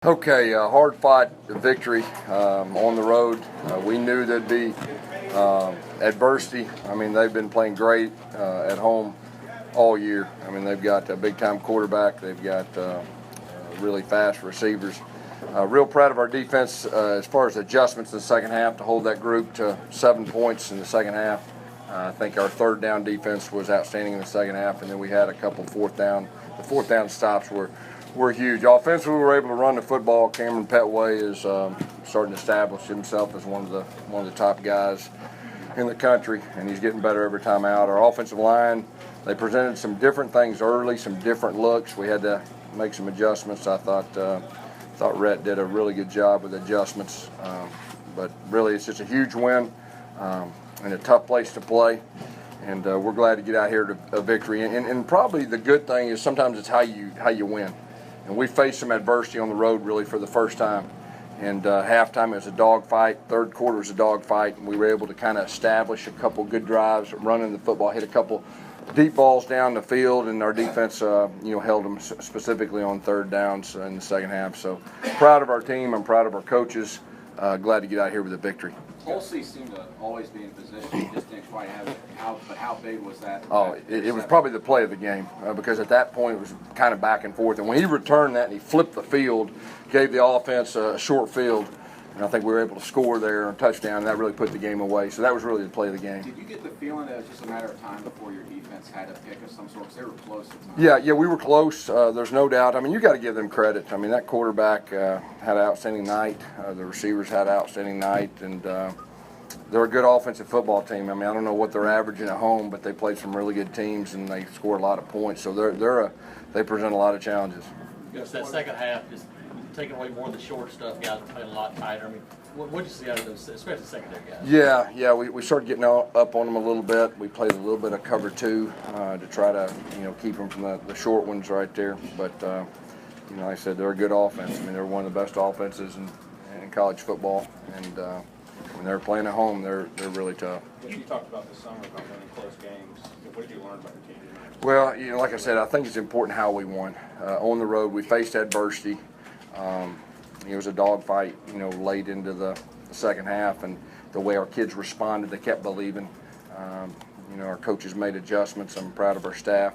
Okay, hard-fought victory on the road. We knew there'd be adversity. I mean, they've been playing great at home all year. I mean, they've got a big-time quarterback. They've got really fast receivers. Real proud of our defense as far as adjustments in the second half to hold that group to 7 points in the second half. I think our third down defense was outstanding in the second half, and then we had a couple fourth down. The fourth down stops were huge. Offensively, we were able to run the football. Cameron Petway is starting to establish himself as one of the top guys in the country, and he's getting better every time out. Our offensive line, they presented some different things early, some different looks. We had to make some adjustments. I thought Rhett did a really good job with adjustments, but really it's just a huge win and a tough place to play. And we're glad to get out here to a victory. And probably the good thing is sometimes it's how you win. And we faced some adversity on the road really for the first time. And halftime it was a dogfight. Third quarter was a dogfight. And we were able to kind of establish a couple good drives, running the football, hit a couple deep balls down the field, and our defense held them specifically on third downs in the second half. So proud of our team. I'm proud of our coaches. Glad to get out here with a victory. Holsey seemed to always be in position. He just didn't quite have it. But how big was that? Oh, it was probably the play of the game because at that point it was kind of back and forth. And when he returned that and he flipped the field, gave the offense a short field, and I think we were able to score there on a touchdown, and that really put the game away. So that was really the play of the game. Did you get the feeling that it was just a matter of time before your defense had a pick of some sort? Because they were close at times. Yeah, we were close. There's no doubt. I mean, you got to give them credit. I mean, that quarterback had an outstanding night. The receivers had an outstanding night, and they're a good offensive football team. I mean, I don't know what they're averaging at home, but they played some really good teams and they scored a lot of points. So they present a lot of challenges. It's that second half, just taking away more of the short stuff, guys playing a lot tighter. I mean, what did you see out of those, especially secondary guys? Yeah, we started getting up on them a little bit. We played a little bit of cover two to try to keep them from the short ones right there. But like I said, they're a good offense. I mean, they're one of the best offenses in college football, and when they're playing at home, they're really tough. What you talked about this summer about winning close games, what did you learn about your team? Well, like I said, I think it's important how we won. On the road, we faced adversity. It was a dogfight, late into the second half, and the way our kids responded, they kept believing. Our coaches made adjustments. I'm proud of our staff,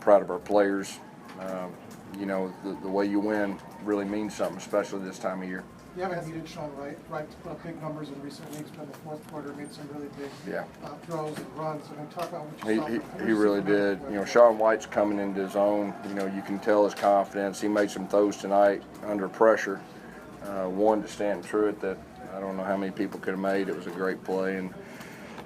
proud of our players. The way you win really means something, especially this time of year. You haven't had the Sean Wright to put up big numbers in recent weeks, but in the fourth quarter made some really big throws and runs. And talk about what you saw. He really did. Sean White's coming into his own. You can tell his confidence. He made some throws tonight under pressure. One to Stanton Truitt that I don't know how many people could have made. It was a great play. And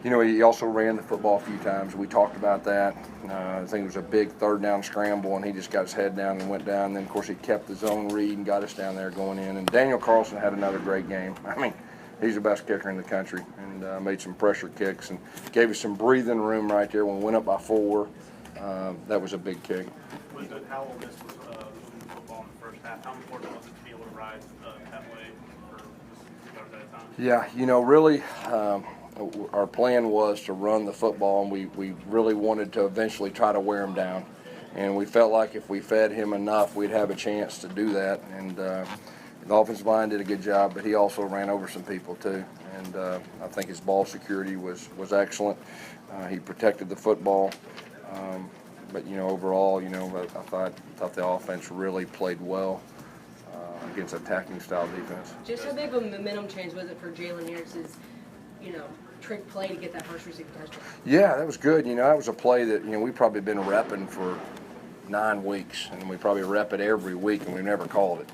he also ran the football a few times. We talked about that. I think it was a big third down scramble, and he just got his head down and went down. And then, of course, he kept his own read and got us down there going in. And Daniel Carlson had another great game. I mean, he's the best kicker in the country, and made some pressure kicks and gave us some breathing room right there when we went up by 4. That was a big kick. Was it how this was moving the football in the first half? How important was it to be able to ride that way for just at a time? Yeah, really. Our plan was to run the football, and we really wanted to eventually try to wear him down. And we felt like if we fed him enough, we'd have a chance to do that. And the offensive line did a good job, but he also ran over some people too. And I think his ball security was excellent. He protected the football. But overall, I thought the offense really played well against attacking style defense. Just how big of a momentum change was it for Jalen Harris's, trick play to get that first receiving touchdown? Yeah, that was good. That was a play that, we've probably been repping for 9 weeks, and we probably rep it every week, and we never called it.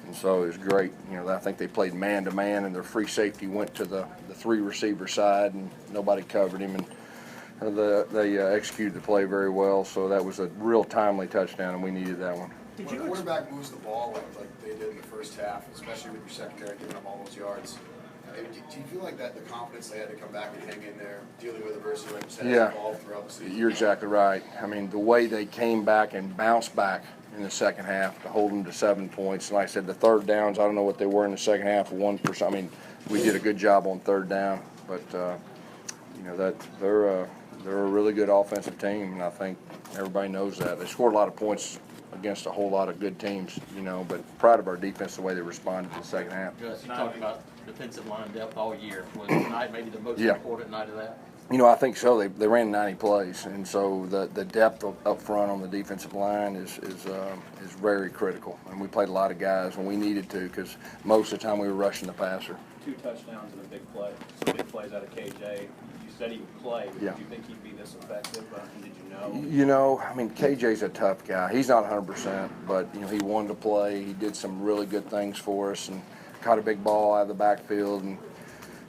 And so it was great. I think they played man-to-man, and their free safety went to the 3 receiver side, and nobody covered him, and they executed the play very well. So that was a real timely touchdown, and we needed that one. When a quarterback moves the ball like they did in the first half, especially with your secondary giving up all those yards, do you feel like that the confidence they had to come back and hang in there, dealing with adversity like you said, evolved throughout the season? You're exactly right. I mean, the way they came back and bounced back in the second half to hold them to 7 points. And like I said, the third downs, I don't know what they were in the second half, 1%. I mean, we did a good job on third down, but that they're a really good offensive team, and I think everybody knows that. They scored a lot of points against a whole lot of good teams, you know, but proud of our defense, the way they responded to the second half. Gus, you talked about defensive line depth all year. Was tonight maybe the most Yeah. important night of that? You know, I think so. They ran 90 plays, and so the depth up front on the defensive line is very critical. And we played a lot of guys when we needed to, because most of the time we were rushing the passer. 2 touchdowns and a big play. Some big plays out of KJ. You said he would play. But Yeah. Did you think he'd be this effective? Did you know? You know, I mean, KJ's a tough guy. He's not 100%, but you know, he wanted to play. He did some really good things for us, and caught a big ball out of the backfield. And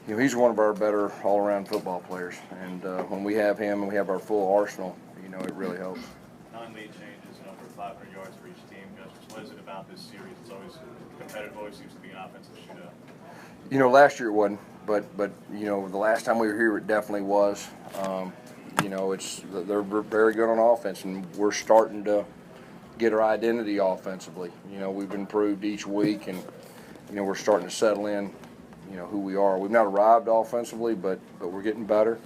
you know, he's one of our better all-around football players. And when we have him and we have our full arsenal, you know, it really helps. 9 lead changes and over 500 yards for each team. Gus, what is it about this series? It's always competitive. Always seems to be an offensive shootout. You know, last year it wasn't, but you know, the last time we were here, it definitely was. You know, they're very good on offense, and we're starting to get our identity offensively. You know, we've improved each week, and you know, we're starting to settle in. You know who we are. We've not arrived offensively, but we're getting better,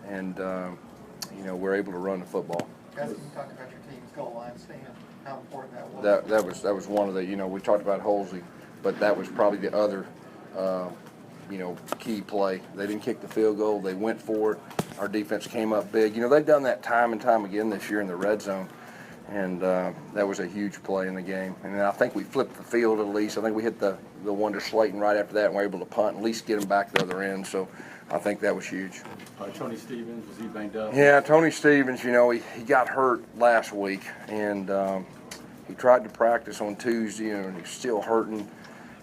and you know, we're able to run the football. Guys, you talked about your team's goal line stand, how important that was. That was one of the, you know, we talked about Holsey, but that was probably the other you know, key play. They didn't kick the field goal. They went for it. Our defense came up big. You know, they've done that time and time again this year in the red zone, and that was a huge play in the game. And I think we flipped the field at least. I think we hit the one to Slayton right after that, and we're able to punt and at least get him back the other end. So I think that was huge. Tony Stevens, was he banged up? Yeah, Tony Stevens, you know, he got hurt last week, and he tried to practice on Tuesday, and he's still hurting.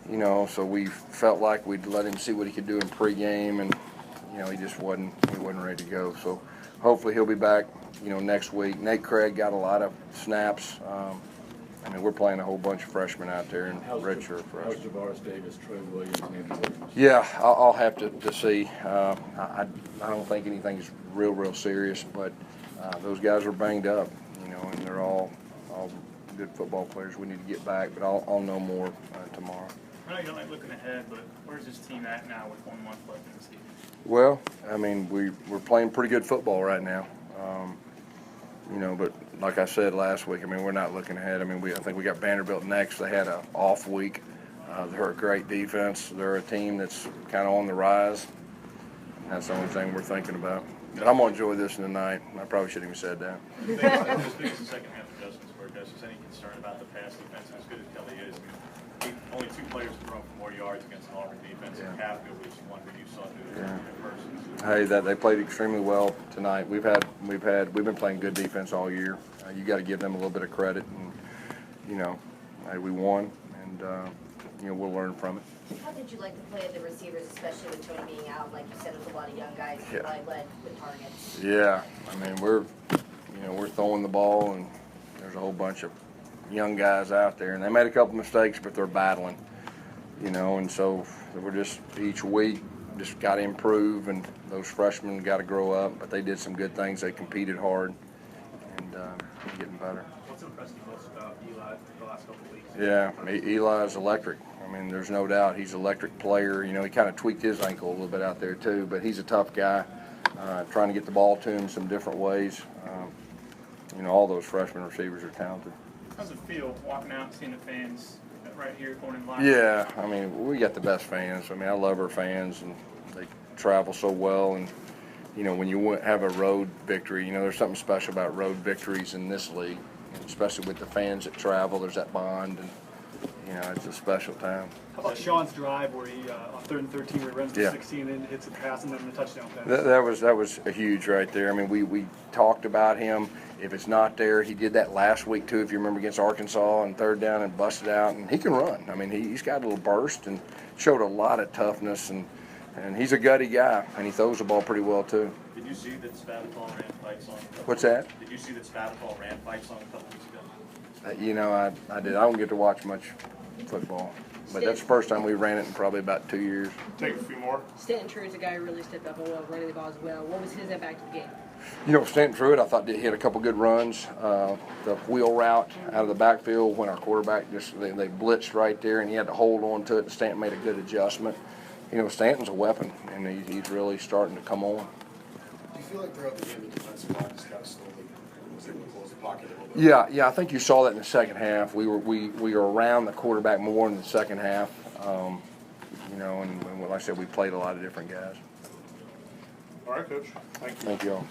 You know, so we felt like we'd let him see what he could do in pregame, and you know, he wasn't ready to go. So hopefully he'll be back, you know, next week. Nate Craig got a lot of snaps. I mean, we're playing a whole bunch of freshmen out there and redshirt freshmen. How's Javaris Davis, Trey Williams, and Andrew Williams? Yeah, I'll have to see. I don't think anything's real serious, but those guys are banged up, you know, and they're all good football players. We need to get back, but I'll know more tomorrow. I know you don't like looking ahead, but where's this team at now with 1 month left in the season? Well, I mean, we're playing pretty good football right now. You know, but like I said last week, I mean, we're not looking ahead. I mean, I think we got Vanderbilt next. They had an off week. They're a great defense. They're a team that's kind of on the rise. That's the only thing we're thinking about. But I'm going to enjoy this tonight. I probably shouldn't have said that. As big as the second half adjustments were, Gus, is any concern about the pass defense? As good as Kelly is, I mean, only 2 players have thrown for more yards against an Auburn defense. Yeah. And Kafka was one who you saw do it in person. Hey, they played extremely well tonight. We've been playing good defense all year. You got to give them a little bit of credit, and you know, hey, we won, and you know, we'll learn from it. How did you like to play at the receivers, especially with Tony being out? Like you said, with a lot of young guys who probably led with targets. Yeah, I mean, we're throwing the ball, and there's a whole bunch of young guys out there, and they made a couple mistakes, but they're battling, you know, and so we're just each week just got to improve, and those freshmen got to grow up. But they did some good things. They competed hard, and getting better. What's impressed you most about Eli the last couple of weeks? Yeah, Eli's electric. I mean, there's no doubt he's an electric player. You know, he kind of tweaked his ankle a little bit out there too, but he's a tough guy. Trying to get the ball to him some different ways. You know, all those freshman receivers are talented. How's it feel walking out and seeing the fans right here going in line? Yeah, I mean, we got the best fans. I mean, I love our fans, and they travel so well. And you know, when you have a road victory, you know, there's something special about road victories in this league, and especially with the fans that travel. There's that bond, and you know, it's a special time. How about Sean's drive where he on 3rd and 13 where he runs to 16 and hits a pass and then the touchdown pass? That was a huge right there. I mean, we talked about him. If it's not there, he did that last week too, if you remember, against Arkansas and 3rd down and busted out, and he can run. I mean, he's got a little burst and showed a lot of toughness, and he's a gutty guy, and he throws the ball pretty well too. Did you see that Spavital ran fights on? What's that? Did you see that Spavital ran fights on a couple weeks ago? You know, I did. I don't get to watch much football, but that's the first time we ran it in probably about 2 years. Take a few more. Stanton Truett's a guy who really stepped up and well, running the ball as well. What was his impact of the game? You know, Stanton Truett, I thought he had a couple good runs. The wheel route out of the backfield when our quarterback they blitzed right there, and he had to hold on to it. And Stanton made a good adjustment. You know, Stanton's a weapon, and he's really starting to come on. Do you feel like throughout the game, the defensive line just kind of slowly was able to close the pocket a little bit? Yeah, I think you saw that in the second half. We were around the quarterback more in the second half. You know, and like I said, we played a lot of different guys. All right, Coach. Thank you. Thank you all.